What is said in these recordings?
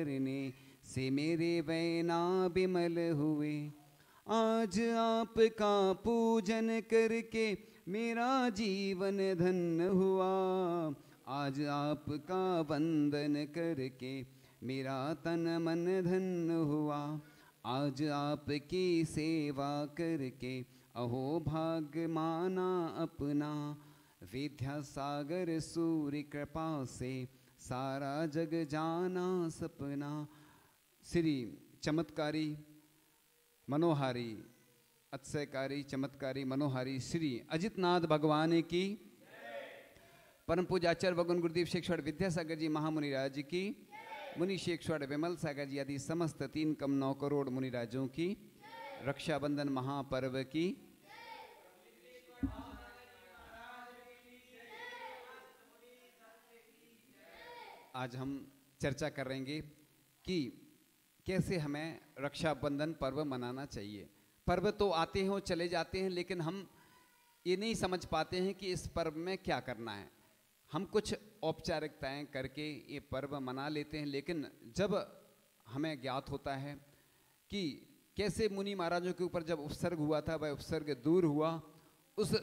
करने से मेरे वैना बिमल हुए। आज आपका पूजन करके मेरा जीवन धन्य हुआ। आज आपका वंदन करके मेरा तन मन धन्य हुआ। आज आपकी सेवा करके अहो भाग्य माना अपना। विद्यासागर सूर्य कृपा से सारा जग जाना सपना। श्री चमत्कारी मनोहारी अतिशयकारी चमत्कारी मनोहारी श्री अजितनाथ भगवान की, परम पूज्य आचार्य भगवान गुरुदेव शेखर विद्यासागर जी महामुनिराज की, मुनि शेखर विमल सागर जी आदि समस्त 3,9 करोड़ मुनिराजों की, रक्षाबंधन महापर्व की। आज हम चर्चा करेंगे कि कैसे हमें रक्षाबंधन पर्व मनाना चाहिए। पर्व तो आते हैं और चले जाते हैं, लेकिन हम ये नहीं समझ पाते हैं कि इस पर्व में क्या करना है। हम कुछ औपचारिकताएं करके ये पर्व मना लेते हैं, लेकिन जब हमें ज्ञात होता है कि कैसे मुनि महाराजों के ऊपर जब उपसर्ग हुआ था, वह उपसर्ग दूर हुआ, उस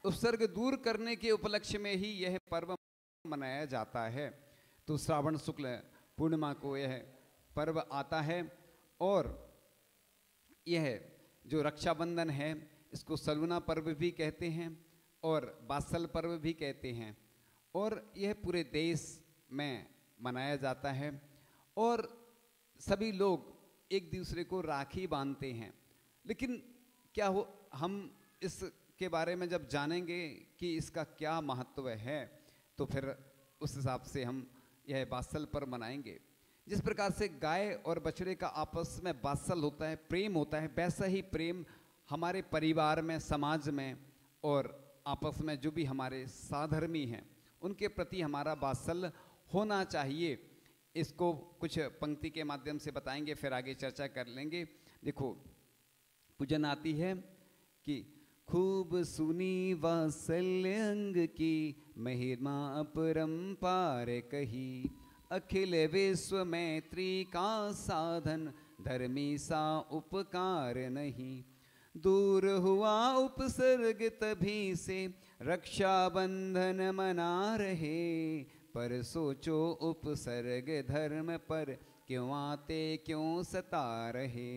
उपसर्ग दूर करने के उपलक्ष्य में ही यह पर्व मनाया जाता है। तो श्रावण शुक्ल पूर्णिमा को यह पर्व आता है और यह जो रक्षाबंधन है इसको सलूना पर्व भी कहते हैं और बासल पर्व भी कहते हैं, और यह पूरे देश में मनाया जाता है और सभी लोग एक दूसरे को राखी बांधते हैं। लेकिन क्या हो, हम इसके बारे में जब जानेंगे कि इसका क्या महत्व है तो फिर उस हिसाब से हम यह बासल पर्व मनाएंगे। जिस प्रकार से गाय और बछड़े का आपस में बासल होता है, प्रेम होता है, वैसा ही प्रेम हमारे परिवार में, समाज में और आपस में जो भी हमारे साधर्मी हैं उनके प्रति हमारा बासल होना चाहिए। इसको कुछ पंक्ति के माध्यम से बताएंगे, फिर आगे चर्चा कर लेंगे। देखो पूजन आती है कि खूब सुनी वात्सल्य अंग की महिमा अपरंपार कही। अखिल विश्व मैत्री का साधन धर्मी सा उपकार नहीं। दूर हुआ उपसर्ग तभी से रक्षाबंधन मना रहे। पर सोचो उपसर्ग धर्म पर क्यों आते क्यों सता रहे।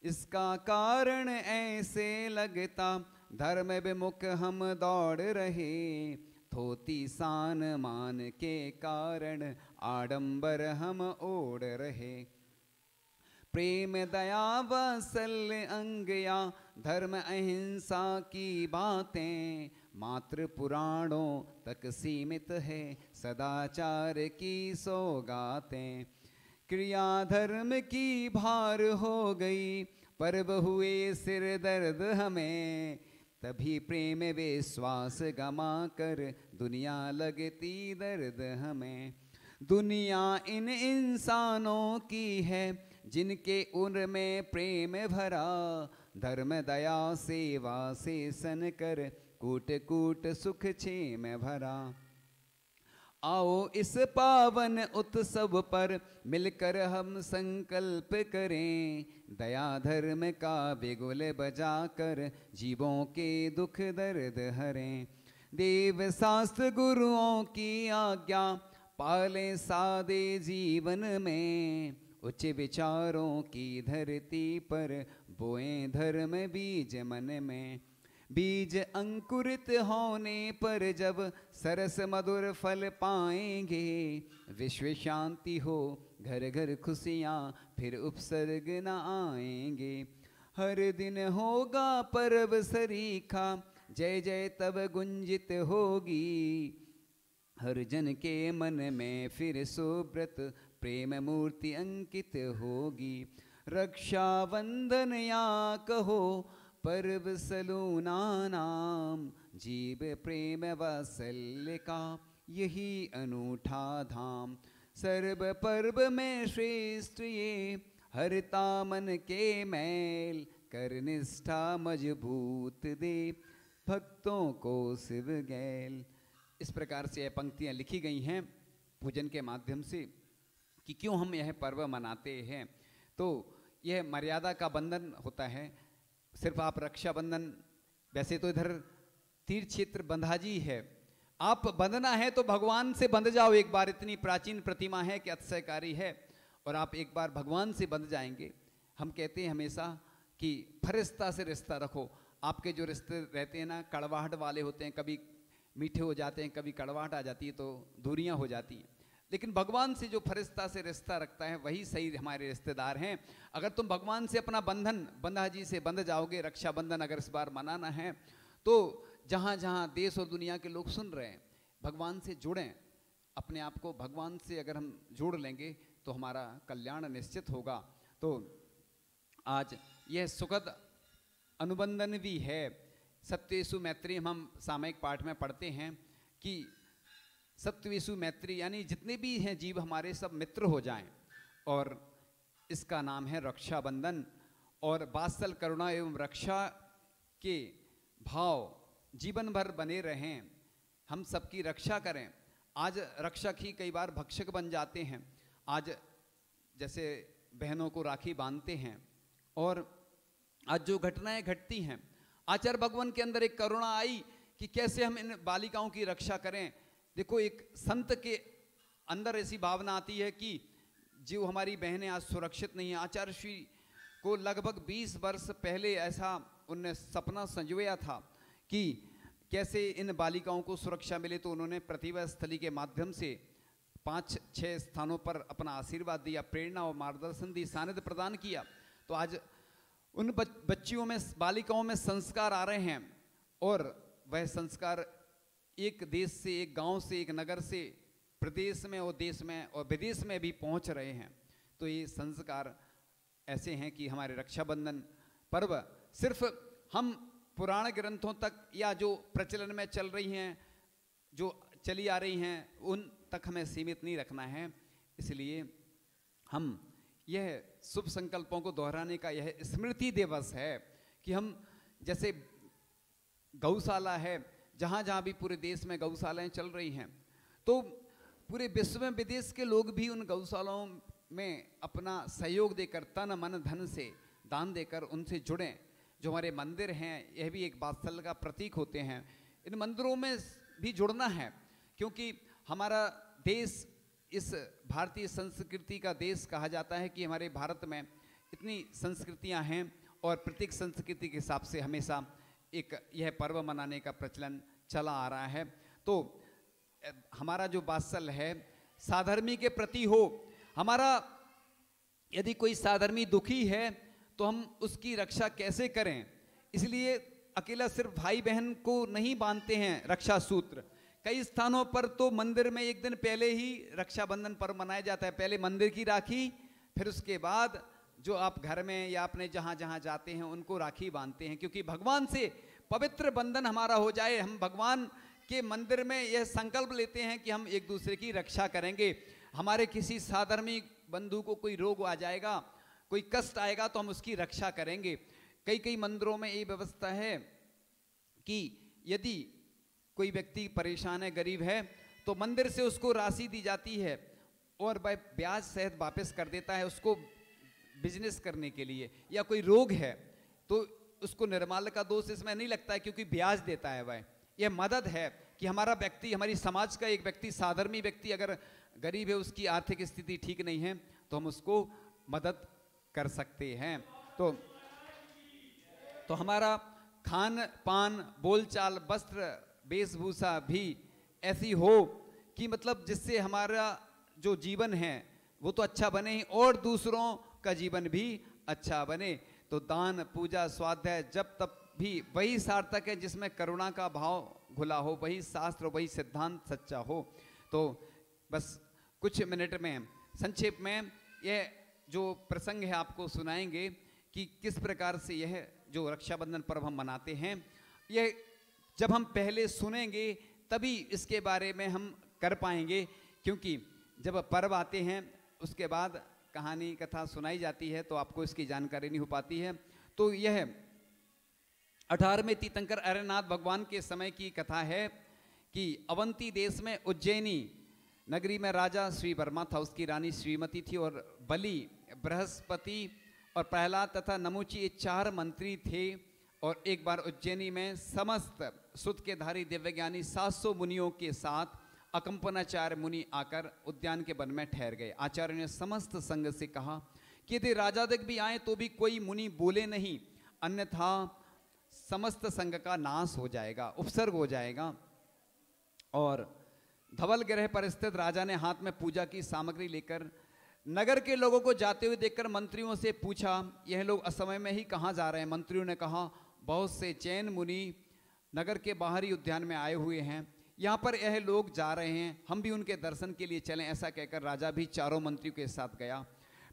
इसका कारण ऐसे लगता धर्म विमुख हम दौड़ रहे। थोती सान मान के कारण आडंबर हम ओढ़ रहे। प्रेम दया वात्सल्य अंगया धर्म अहिंसा की बातें मात्र पुराणों तक सीमित है सदाचार की सौगातें। क्रिया धर्म की भार हो गई पर्व हुए सिर दर्द हमें। तभी प्रेम विश्वास गमा कर दुनिया लगती दर्द हमें। दुनिया इन इंसानों की है जिनके उर में प्रेम भरा। धर्म दया सेवा से सन कर कूट कूट सुख छेम भरा। आओ इस पावन उत्सव पर मिलकर हम संकल्प करें। दया धर्म का बिगुल बजाकर जीवों के दुख दर्द हरें। देव शास्त्र गुरुओं की आज्ञा पालें सादे जीवन में। उच्च विचारों की धरती पर बोएं धर्म बीज मन में। बीज अंकुरित होने पर जब सरस मधुर फल पाएंगे। विश्व शांति हो घर घर खुशियाँ फिर उपसर्ग न आएंगे। हर दिन होगा पर्व सरीखा जय जय तब गुंजित होगी। हर जन के मन में फिर सुब्रत प्रेम मूर्ति अंकित होगी। रक्षाबंधन या कहो पर्व सलूना नाम। जीव प्रेम वात्सल्य का यही अनूठा धाम। सर्व पर्व में श्रेष्ठ ये हरता मन के मैल। कर निष्ठा मजबूत दे भक्तों को शिव गैल। इस प्रकार से यह पंक्तियाँ लिखी गई हैं पूजन के माध्यम से। कि क्यों हम यह पर्व मनाते हैं। तो यह मर्यादा का बंधन होता है। सिर्फ आप रक्षाबंधन, वैसे तो इधर तीर्थ क्षेत्र बंधाजी है, आप बंधना है तो भगवान से बंध जाओ एक बार। इतनी प्राचीन प्रतिमा है कि अतिशयकारी है, और आप एक बार भगवान से बंध जाएंगे। हम कहते हैं हमेशा कि फरिश्ता से रिश्ता रखो। आपके जो रिश्ते रहते हैं ना, कड़वाहट वाले होते हैं, कभी मीठे हो जाते हैं, कभी कड़वाहट आ जाती है, तो दूरियां हो जाती हैं। लेकिन भगवान से जो फरिश्ता से रिश्ता रखता है वही सही हमारे रिश्तेदार हैं। अगर तुम भगवान से अपना बंधन, बंधा जी से बंध जाओगे, रक्षाबंधन अगर इस बार मनाना है, तो जहाँ जहाँ देश और दुनिया के लोग सुन रहे हैं, भगवान से जुड़ें। अपने आप को भगवान से अगर हम जोड़ लेंगे तो हमारा कल्याण निश्चित होगा। तो आज यह सुखद अनुबंधन भी है। सत्येषु मैत्री हम सामयिक पाठ में पढ़ते हैं कि सत्येषु मैत्री यानी जितने भी हैं जीव हमारे सब मित्र हो जाएं, और इसका नाम है रक्षाबंधन। और वात्सल, करुणा एवं रक्षा के भाव जीवन भर बने रहें, हम सबकी रक्षा करें। आज रक्षक ही कई बार भक्षक बन जाते हैं। आज जैसे बहनों को राखी बांधते हैं, और आज जो घटनाएं घटती हैं, आचार्य भगवान के अंदर एक करुणा आई कि कैसे हम इन बालिकाओं की रक्षा करें। देखो, एक संत के अंदर ऐसी भावना आती है कि जो हमारी बहनें आज सुरक्षित नहीं है। आचार्य श्री को लगभग 20 वर्ष पहले ऐसा उनने सपना संजोया था कि कैसे इन बालिकाओं को सुरक्षा मिले। तो उन्होंने प्रतिभा स्थली के माध्यम से 5-6 स्थानों पर अपना आशीर्वाद दिया, प्रेरणा और मार्गदर्शन दी, सानिध्य प्रदान किया। तो आज उन बच्चियों में, बालिकाओं में संस्कार आ रहे हैं, और वह संस्कार एक देश से, एक गांव से, एक नगर से प्रदेश में और देश में और विदेश में भी पहुंच रहे हैं। तो ये संस्कार ऐसे हैं कि हमारे रक्षाबंधन पर्व सिर्फ हम पुराण ग्रंथों तक या जो प्रचलन में चल रही हैं, जो चली आ रही हैं, उन तक हमें सीमित नहीं रखना है। इसलिए हम यह शुभ संकल्पों को दोहराने का यह स्मृति दिवस है कि हम, जैसे गौशाला है, जहाँ जहाँ भी पूरे देश में गौशालाएं चल रही हैं, तो पूरे विश्व में विदेश के लोग भी उन गौशालाओं में अपना सहयोग देकर, तन मन धन से दान देकर उनसे जुड़ें। जो हमारे मंदिर हैं, यह भी एक वात्सल्य का प्रतीक होते हैं। इन मंदिरों में भी जुड़ना है, क्योंकि हमारा देश इस भारतीय संस्कृति का देश कहा जाता है कि हमारे भारत में इतनी संस्कृतियां हैं, और प्रत्येक संस्कृति के हिसाब से हमेशा एक यह पर्व मनाने का प्रचलन चला आ रहा है। तो हमारा जो वात्सल्य है साधर्मी के प्रति हो। हमारा यदि कोई साधर्मी दुखी है तो हम उसकी रक्षा कैसे करें। इसलिए अकेला सिर्फ भाई बहन को नहीं बांधते हैं रक्षा सूत्र। कई स्थानों पर तो मंदिर में एक दिन पहले ही रक्षाबंधन पर्व मनाया जाता है। पहले मंदिर की राखी, फिर उसके बाद जो आप घर में या अपने जहाँ जहाँ जाते हैं उनको राखी बांधते हैं, क्योंकि भगवान से पवित्र बंधन हमारा हो जाए। हम भगवान के मंदिर में यह संकल्प लेते हैं कि हम एक दूसरे की रक्षा करेंगे। हमारे किसी साधर्मी बंधु को कोई रोग आ जाएगा, कोई कष्ट आएगा, तो हम उसकी रक्षा करेंगे। कई कई मंदिरों में ये व्यवस्था है कि यदि कोई व्यक्ति परेशान है, गरीब है, तो मंदिर से उसको राशि दी जाती है और वह ब्याज सहित वापस कर देता है उसको बिजनेस करने के लिए। या कोई रोग है तो उसको निर्माल्य का दोष इसमें नहीं लगता है, क्योंकि ब्याज देता है वह। यह मदद है कि हमारा व्यक्ति, हमारी समाज का एक व्यक्ति, साधर्मी व्यक्ति अगर गरीब है, उसकी आर्थिक स्थिति ठीक नहीं है, तो हम उसको मदद कर सकते हैं। तो हमारा खान पान, बोलचाल, वस्त्र, वेशभूषा भी ऐसी हो कि मतलब जिससे हमारा जो जीवन है वो तो अच्छा बने ही, और दूसरों का जीवन भी अच्छा बने। तो दान, पूजा, स्वाध्याय, जब तब भी वही सार्थक है जिसमें करुणा का भाव घुला हो, वही शास्त्र, वही सिद्धांत सच्चा हो। तो बस कुछ मिनट में संक्षेप में यह जो प्रसंग है आपको सुनाएंगे कि किस प्रकार से यह जो रक्षाबंधन पर्व हम मनाते हैं, यह जब हम पहले सुनेंगे तभी इसके बारे में हम कर पाएंगे, क्योंकि जब पर्व आते हैं उसके बाद कहानी कथा सुनाई जाती है तो आपको इसकी जानकारी नहीं हो पाती है। तो यह 18वें तीर्थंकर अरनाथ भगवान के समय की कथा है कि अवंती देश में, उज्जैनी नगरी में राजा श्री वर्मा था, उसकी रानी श्रीमती थी, और बलि, बृहस्पति और प्रहलाद तथा नमुची ये 4 मंत्री थे। और एक बार उज्जैनी में समस्त सुत के धारी दिव्यज्ञानी 700 मुनियों के साथ अकंपनाचार्य मुनि आकर उद्यान के वन में ठहर गए। आचार्य ने समस्त संघ से कहा कि यदि राजाधिक भी आए तो भी कोई मुनि बोले नहीं, अन्यथा समस्त संघ का नाश हो जाएगा, उपसर्ग हो जाएगा। और धवल ग्रह पर स्थित राजा ने हाथ में पूजा की सामग्री लेकर नगर के लोगों को जाते हुए देखकर मंत्रियों से पूछा, यह लोग असमय में ही कहाँ जा रहे हैं? मंत्रियों ने कहा, बहुत से जैन मुनि नगर के बाहरी उद्यान में आए हुए हैं, यहाँ पर यह लोग जा रहे हैं, हम भी उनके दर्शन के लिए चलें। ऐसा कहकर राजा भी चारों मंत्रियों के साथ गया।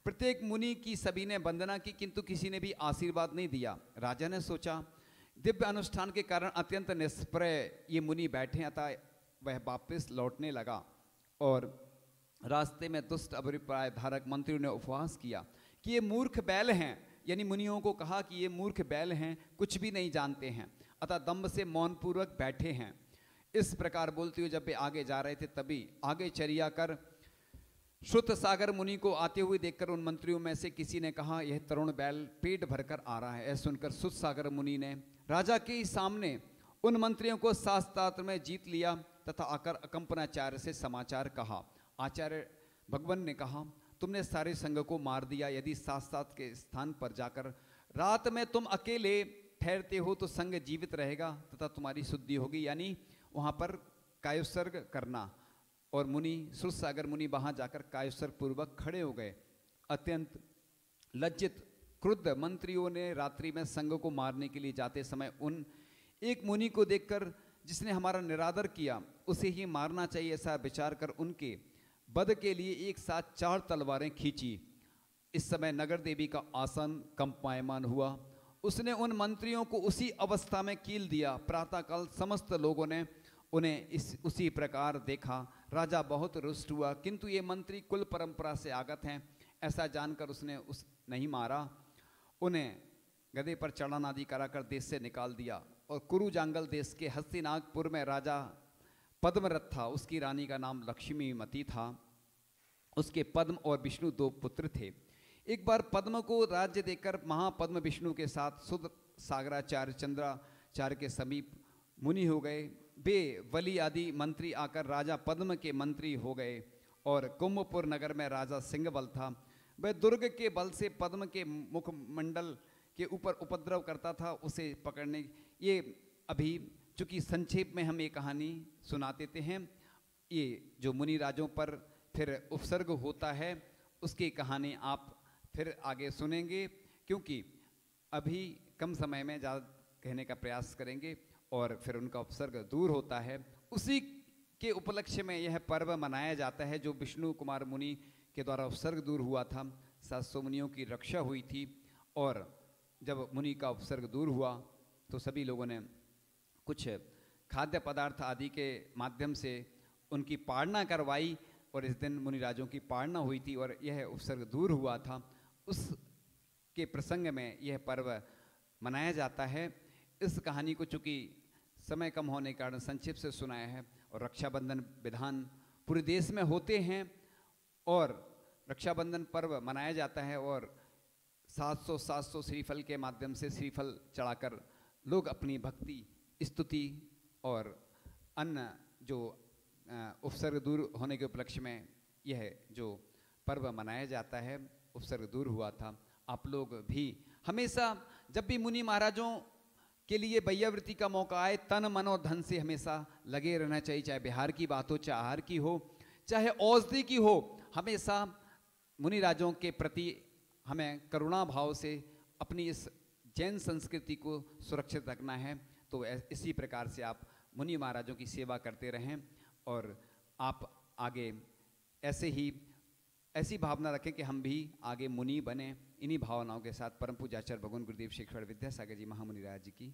प्रत्येक मुनि की सभी ने वंदना की, किंतु किसी ने भी आशीर्वाद नहीं दिया। राजा ने सोचा, दिव्य अनुष्ठान के कारण अत्यंत निष्प्रय ये मुनि बैठे, अतः वह वापस लौटने लगा। और रास्ते में दुष्ट अभिप्राय धारक मंत्रियों ने उपवास किया कि ये मूर्ख बैल हैं, यानी मुनियों को कहा कि ये मूर्ख बैल हैं, कुछ भी नहीं जानते हैं, अतः दम्भ से मौनपूर्वक बैठे हैं। इस प्रकार बोलते हुए जब वे आगे जा रहे थे, तभी आगे चरिया कर श्रुत सागर मुनि को आते हुए देखकर उन मंत्रियों में से किसी ने कहा, यह तरुण बैल पेट भरकर आ रहा है। ऐसा सुनकर श्रुत सागर मुनि ने राजा के सामने उन मंत्रियों को शास्त्रार्थ में जीत लिया तथा आकर अकंपनाचार्य से समाचार कहा। आचार्य भगवान ने कहा, तुमने सारे संघ को मार दिया, यदि शास्त्रार्थ के स्थान पर जाकर रात में तुम अकेले ठहरते हो तो संघ जीवित रहेगा तथा तुम्हारी शुद्धि होगी, यानी वहाँ पर कायोत्सर्ग करना। और मुनि श्रुत सागर मुनि वहाँ जाकर कायोत्सर्ग पूर्वक खड़े हो गए। अत्यंत लज्जित क्रुद्ध मंत्रियों ने रात्रि में संघ को मारने के लिए जाते समय उन एक मुनि को देखकर, जिसने हमारा निरादर किया, उसे ही मारना चाहिए, ऐसा विचार कर उनके वध के लिए एक साथ 4 तलवारें खींची। इस समय नगर देवी का आसन कंपायमान हुआ। उसने उन मंत्रियों को उसी अवस्था में कील दिया। प्रातःकाल समस्त लोगों ने उन्हें उसी प्रकार देखा। राजा बहुत रुष्ट हुआ, किंतु ये मंत्री कुल परंपरा से आगत हैं, ऐसा जानकर उसने नहीं मारा। उन्हें गधे पर चढ़ान आदि कराकर देश से निकाल दिया। और कुरु जांगल देश के हस्तिनापुर में राजा पद्मरथ था, उसकी रानी का नाम लक्ष्मीमती था। उसके पद्म और विष्णु 2 पुत्र थे। एक बार पद्म को राज्य देकर महापद्म विष्णु के साथ सुध सागराचार्य चंद्राचार्य के समीप मुनि हो गए। वे वली आदि मंत्री आकर राजा पद्म के मंत्री हो गए। और कुंभपुर नगर में राजा सिंहबल था, वह दुर्ग के बल से पद्म के मुखमंडल के ऊपर उपद्रव करता था, उसे पकड़ने। ये अभी चूँकि संक्षेप में हम ये कहानी सुना देते हैं, ये जो मुनि राजों पर फिर उपसर्ग होता है उसकी कहानी आप फिर आगे सुनेंगे, क्योंकि अभी कम समय में ज़्यादा कहने का प्रयास करेंगे और फिर उनका उपसर्ग दूर होता है। उसी के उपलक्ष्य में यह पर्व मनाया जाता है जो विष्णु कुमार मुनि के द्वारा उपसर्ग दूर हुआ था। 700 मुनियों की रक्षा हुई थी और जब मुनि का उपसर्ग दूर हुआ तो सभी लोगों ने कुछ खाद्य पदार्थ आदि के माध्यम से उनकी पालना करवाई और इस दिन मुनि राजों की पालना हुई थी और यह उपसर्ग दूर हुआ था। उसके प्रसंग में यह पर्व मनाया जाता है। इस कहानी को चूँकि समय कम होने के कारण संक्षिप्त से सुनाया है। और रक्षाबंधन विधान पूरे देश में होते हैं और रक्षाबंधन पर्व मनाया जाता है और 700 श्रीफल के माध्यम से श्रीफल चढ़ाकर लोग अपनी भक्ति, स्तुति और अन्य जो उपसर्ग दूर होने के उपलक्ष्य में यह जो पर्व मनाया जाता है, उपसर्ग दूर हुआ था। आप लोग भी हमेशा जब भी मुनि महाराजों के लिए वैयावृत्ति का मौका आए, तन मन और धन से हमेशा लगे रहना चाहिए। चाहे बिहार की बात हो, चाहे आहार की हो, चाहे औषधि की हो, हमेशा मुनि राजों के प्रति हमें करुणा भाव से अपनी इस जैन संस्कृति को सुरक्षित रखना है। तो इसी प्रकार से आप मुनि महाराजों की सेवा करते रहें और आप आगे ऐसी भावना रखें कि हम भी आगे मुनि बने। इन्हीं भावनाओं के साथ परम पूज्य आचार्य भगवान गुरुदेव शेखर विद्यासागर जी महामुनि राज जी की